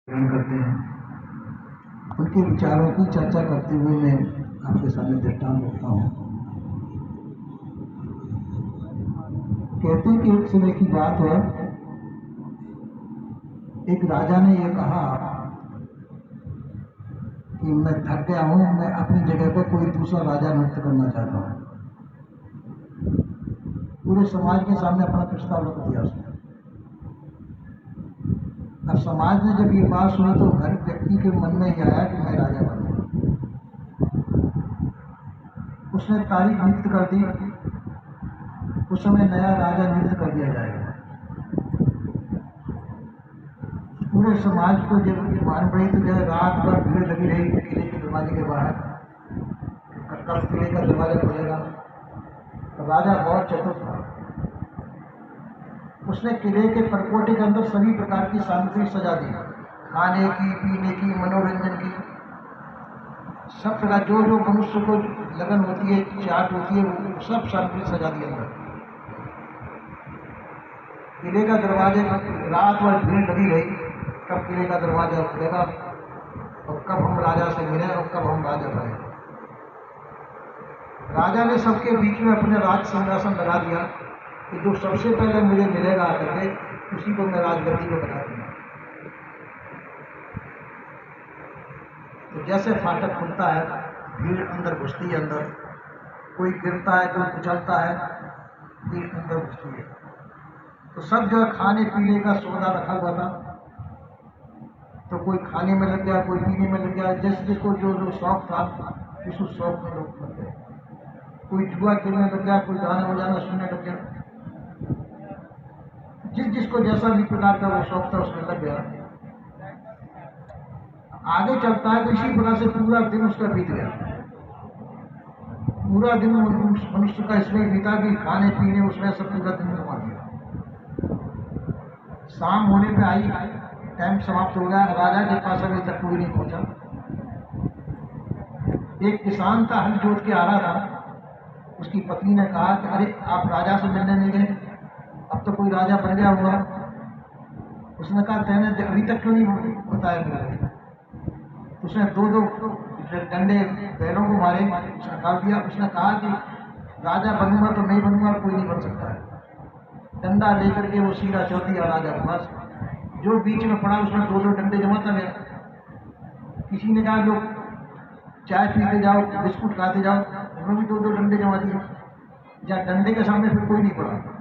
ग्रहण करते हैं। उनके विचारों की चर्चा करते हुए मैं आपके सामने दृष्टांत रखता हूँ। कहते हैं कि एक समय की बात है, एक राजा ने यह कहा कि मैं थक गया हूँ, मैं अपनी जगह पर कोई दूसरा राजा नियुक्त करना चाहता हूँ। पूरे समाज के सामने अपना प्रस्ताव रख दिया उसने। अब समाज ने जब ये बात सुनी तो हर व्यक्ति के मन में यह आया कि मैं राजा बनूंगा। उसने तारीख नियुक्त कर दी, उस समय नया राजा नियुक्त कर दिया जाएगा। पूरे समाज को जब मान पड़ी तो जब रात भर भीड़ लगी रही किले के दरवाजे के बाहर, कब किले का दरवाजा खुलेगा। तो राजा बहुत चतुर था, उसने किले के परकोटे के अंदर सभी प्रकार की सामग्री सजा दी, खाने की, पीने की, मनोरंजन की, सब प्रकार जो जो मनुष्य को लगन होती है, चाट होती है, वो सब सामग्री सजा दी अंदर। किले का दरवाजे रात भर भीड़ लगी रही, कब किले का दरवाजा खुलेगा और कब हम राजा से मिले और कब हम राजा बने। राजा ने सबके बीच में अपने राज सिंहासन लगा दिया कि जो सबसे पहले मुझे मिलेगा आकर के, उसी को मैं राजगद्दी को बता दूंगा। तो जैसे फाटक खुलता है, भीड़ अंदर घुसती है, अंदर कोई गिरता है, कोई कुचलता है, भीड़ अंदर घुसती है। तो सब जो खाने पीने का सौदा रखा हुआ था, तो कोई खाने में लग गया, कोई पीने में लग गया, जैसे जिसको जो जो शौक था उस शौक में लोग लग गए। कोई जुआ खेलने लग गया, कोई गाना बजाना सुनने लग गया, जिस जिसको जैसा भी प्रकार का वो शौक था उसमें लग गया। आगे चलता है तो इसी प्रकार से पूरा दिन उसका बीत गया। पूरा दिन मनुष्य का इसमें बीता कि खाने पीने उसमें सब पूरा दिन घुमा दिया। शाम होने पे आई, टाइम समाप्त हो गया, राजा के पास अभी तक कोई नहीं पहुंचा। एक किसान था, हल जोत के आ रहा था। उसकी पत्नी ने कहा कि अरे आप राजा से मिलने नहीं गए, अब तो कोई राजा बन गया होगा। उसने कहा तेने अभी तक क्यों नहीं बताया मुझे। उसने दो डंडे बैलों को मारे, उसने डाल दिया। उसने कहा कि राजा बनूंगा तो नहीं बनूंगा, कोई नहीं बन सकता है। डंडा लेकर के वो सीधा चल दिया राजा के पास। जो बीच में पड़ा उसमें दो डंडे जमाता गया। किसी ने कहा लोग चाय पीते जाओ, बिस्कुट खाते जाओ, उन्होंने भी दो डंडे जमा दिए। या डंडे के सामने फिर कोई नहीं पड़ा।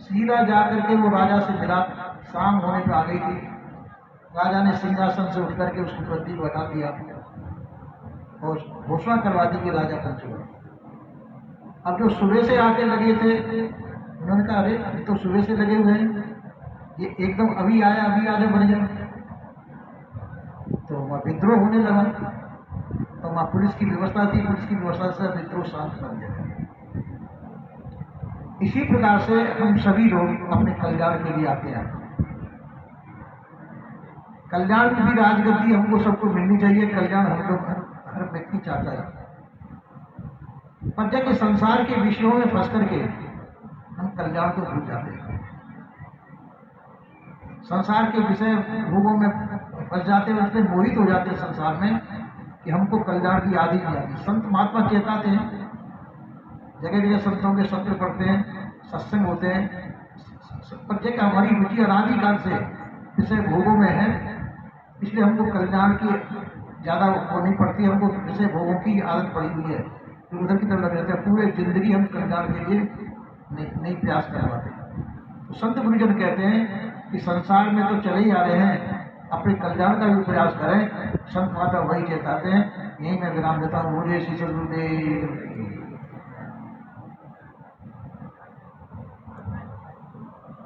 सीधा जाकर के वो राजा से मिला। शाम होने पर आ गई थी। राजा ने सिंहासन से उठ करके उसकी गद्दी को हटा दिया और घोषणा करवा दी कि राजा बन चुका। अब जो सुबह से आके लगे थे, उन्होंने कहा अरे अभी तो सुबह से लगे हुए हैं, ये एकदम अभी आया अभी राजा बन गया। तो वहाँ विद्रोह होने लगा। तो वहाँ पुलिस की व्यवस्था थी, पुलिस की व्यवस्था से विद्रोह शांत बन गया। इसी प्रकार से हम सभी लोग अपने कल्याण के लिए आते हैं। कल्याण की भी राजगद्दी हमको सबको मिलनी चाहिए। कल्याण हम लोग हर व्यक्ति चाहता है। पर जब संसार के विषयों में फंस करके हम कल्याण को भूल जाते हैं, संसार के विषय भोगों में फंस जाते हैं, उसमें मोहित हो जाते हैं संसार में कि हमको कल्याण की याद ही नहीं आती। संत महात्मा चेताते हैं, जगह जगह संतों के सत्र पढ़ते हैं, सत्संग होते हैं, पर जगह हमारी रुचि अनादिकाल से विषय भोगों में है, इसलिए हमको कल्याण की ज्यादा वो नहीं पड़ती। हमको विषय भोगों की आदत पड़ी हुई है, तो उधर की तरफ लग जाते हैं। पूरे जिंदगी हम कल्याण के लिए नहीं प्रयास कर पाते। तो संत गुरुजन कहते हैं कि संसार में तो चले ही आ रहे हैं, अपने कल्याण का भी प्रयास करें। संत माता वही चेताते हैं। यही मैं विराम देता हूँ। बोलिए श्री सद्गुरुदेव।